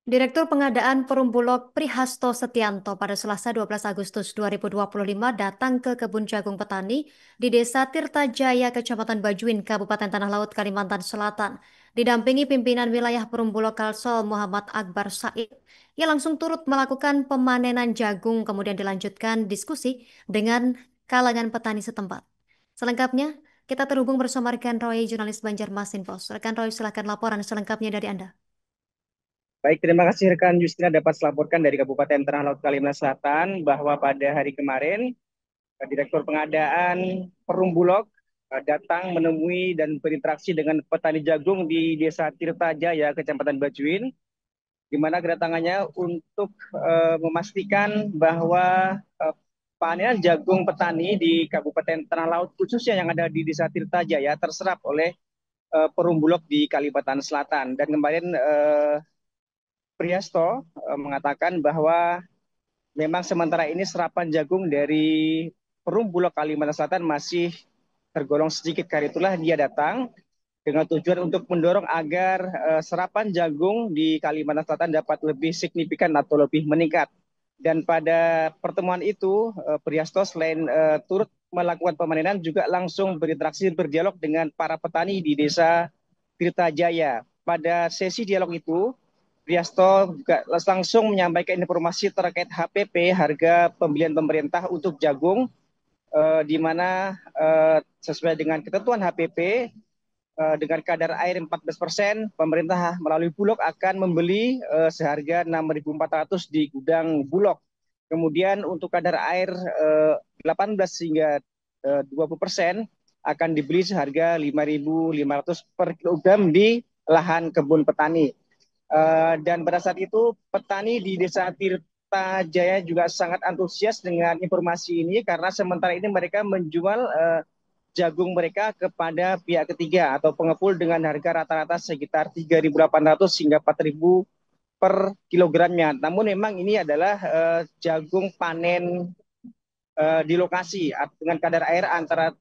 Direktur Pengadaan Perum Bulog Prihasto Setianto pada Selasa 12 Agustus 2025 datang ke kebun jagung petani di Desa Tirtajaya, Kecamatan Bajuin, Kabupaten Tanah Laut, Kalimantan Selatan. Didampingi pimpinan wilayah Perum Bulog Kalsel Muhammad Akbar Said, ia langsung turut melakukan pemanenan jagung kemudian dilanjutkan diskusi dengan kalangan petani setempat. Selengkapnya, kita terhubung bersama rekan Roy, jurnalis Banjarmasin Pos. Rekan Roy, silakan laporan selengkapnya dari Anda. Baik, terima kasih rekan Justina dapat melaporkan dari Kabupaten Tanah Laut Kalimantan Selatan bahwa pada hari kemarin Direktur Pengadaan Perum Bulog datang menemui dan berinteraksi dengan petani jagung di Desa Tirta Jaya, Kecamatan Bajuin, di mana kedatangannya untuk memastikan bahwa panen jagung petani di Kabupaten Tanah Laut khususnya yang ada di Desa Tirta Jaya terserap oleh Perum Bulog di Kalimantan Selatan. Dan kemarin Priasto mengatakan bahwa memang sementara ini serapan jagung dari Perum Bulog Kalimantan Selatan masih tergolong sedikit. Karena itulah dia datang dengan tujuan untuk mendorong agar serapan jagung di Kalimantan Selatan dapat lebih signifikan atau lebih meningkat. Dan pada pertemuan itu, Priasto selain turut melakukan pemanenan juga langsung berinteraksi berdialog dengan para petani di Desa Tirta Jaya. Pada sesi dialog itu, Priasto juga langsung menyampaikan informasi terkait HPP, harga pembelian pemerintah untuk jagung, di mana sesuai dengan ketentuan HPP, dengan kadar air 14%, pemerintah melalui Bulog akan membeli seharga 6.400 di gudang Bulog. Kemudian untuk kadar air 18 hingga 20% akan dibeli seharga 5.500 per kilogram di lahan kebun petani. Dan pada saat itu petani di Desa Tirta Jaya juga sangat antusias dengan informasi ini karena sementara ini mereka menjual jagung mereka kepada pihak ketiga atau pengepul dengan harga rata-rata sekitar 3.800 hingga 4.000 per kilogramnya. Namun memang ini adalah jagung panen di lokasi dengan kadar air antara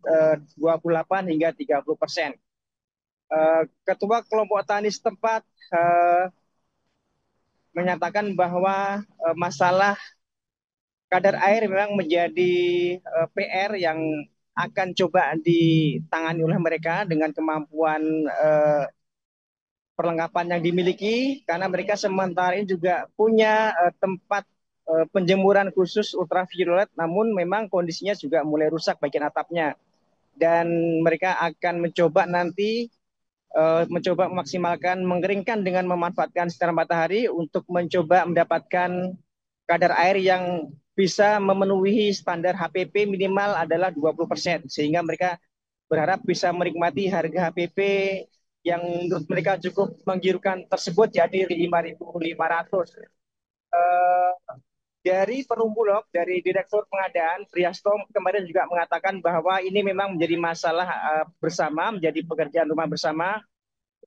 28 hingga 30%. Ketua kelompok tani setempat menyatakan bahwa masalah kadar air memang menjadi PR yang akan coba ditangani oleh mereka dengan kemampuan perlengkapan yang dimiliki, karena mereka sementara ini juga punya tempat penjemuran khusus ultraviolet, namun memang kondisinya juga mulai rusak bagian atapnya. Dan mereka akan mencoba nanti mencoba memaksimalkan mengeringkan dengan memanfaatkan sinar matahari untuk mencoba mendapatkan kadar air yang bisa memenuhi standar HPP minimal adalah 20%, sehingga mereka berharap bisa menikmati harga HPP yang menurut mereka cukup menggiurkan tersebut, jadi 5.500. Eh, dari Perum Bulog, dari Direktur Pengadaan Priasto kemarin juga mengatakan bahwa ini memang menjadi masalah bersama, menjadi pekerjaan rumah bersama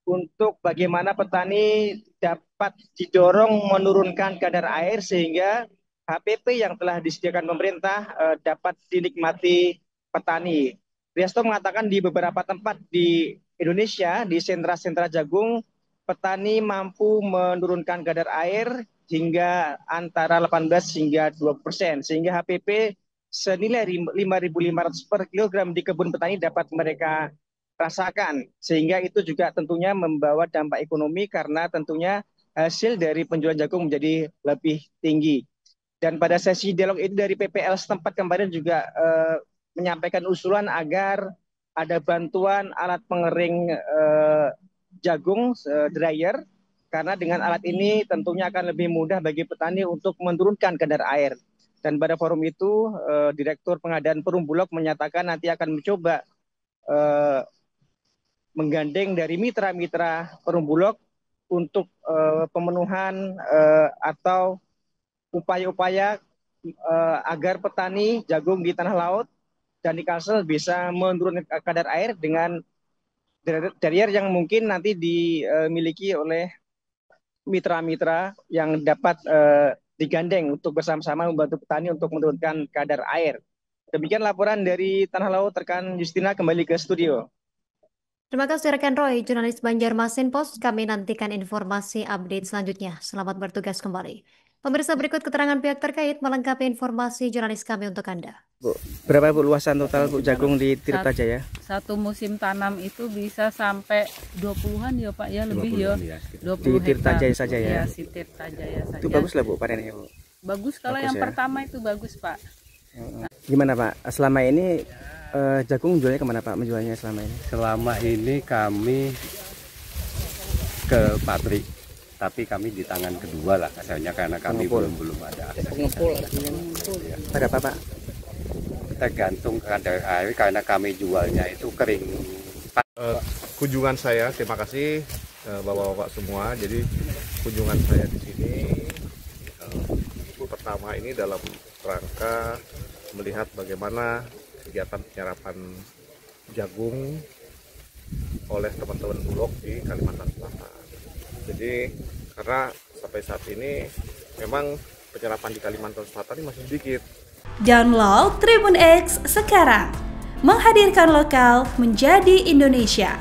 untuk bagaimana petani dapat didorong menurunkan kadar air sehingga HPP yang telah disediakan pemerintah dapat dinikmati petani. Riasto mengatakan di beberapa tempat di Indonesia, di sentra-sentra jagung, petani mampu menurunkan kadar air hingga antara 18 hingga 20%, sehingga HPP senilai 5.500 per kilogram di kebun petani dapat mereka rasakan, sehingga itu juga tentunya membawa dampak ekonomi karena tentunya hasil dari penjualan jagung menjadi lebih tinggi. Dan pada sesi dialog itu dari PPL setempat kemarin juga menyampaikan usulan agar ada bantuan alat pengering jagung dryer, karena dengan alat ini tentunya akan lebih mudah bagi petani untuk menurunkan kadar air. Dan pada forum itu Direktur Pengadaan Perum Bulog menyatakan nanti akan mencoba eh, menggandeng dari mitra-mitra Perum Bulog untuk pemenuhan atau upaya-upaya agar petani jagung di tanah laut dan di Kalsel bisa menurunkan kadar air dengan barrier yang mungkin nanti dimiliki oleh mitra-mitra yang dapat digandeng untuk bersama-sama membantu petani untuk menurunkan kadar air. Demikian laporan dari Tanah Laut, rekan Justina kembali ke studio. Terima kasih rekan Roy, jurnalis Banjarmasin Post. Kami nantikan informasi update selanjutnya. Selamat bertugas kembali. Pemirsa, berikut keterangan pihak terkait melengkapi informasi jurnalis kami untuk Anda. Bu, berapa Bu luasan total Bu jagung di Tirta Jaya? Satu musim tanam itu bisa sampai 20-an ya Pak ya, lebih ya. 20 Di Tirta hektar. Jaya saja ya? Iya, si Tirta Jaya saja. Itu bagus lah Bu panennya Bu. Bagus kalau Bagus yang ya? pertama itu bagus Pak. Gimana Pak? Selama ini jagung jualnya kemana Pak? Menjualnya selama ini? Selama ini kami ke pabrik, tapi kami di tangan kedua lah hasilnya karena kami belum ada akses. Pada apa Pak? Tergantung kadar air karena kami jualnya itu kering. Kunjungan saya, terima kasih bapak-bapak semua. Jadi kunjungan saya di sini pertama ini dalam rangka melihat bagaimana kegiatan penyerapan jagung oleh teman-teman Bulog di Kalimantan Selatan. Jadi karena sampai saat ini memang penyerapan di Kalimantan Selatan ini masih sedikit. Download Tribun X sekarang, menghadirkan lokal menjadi Indonesia.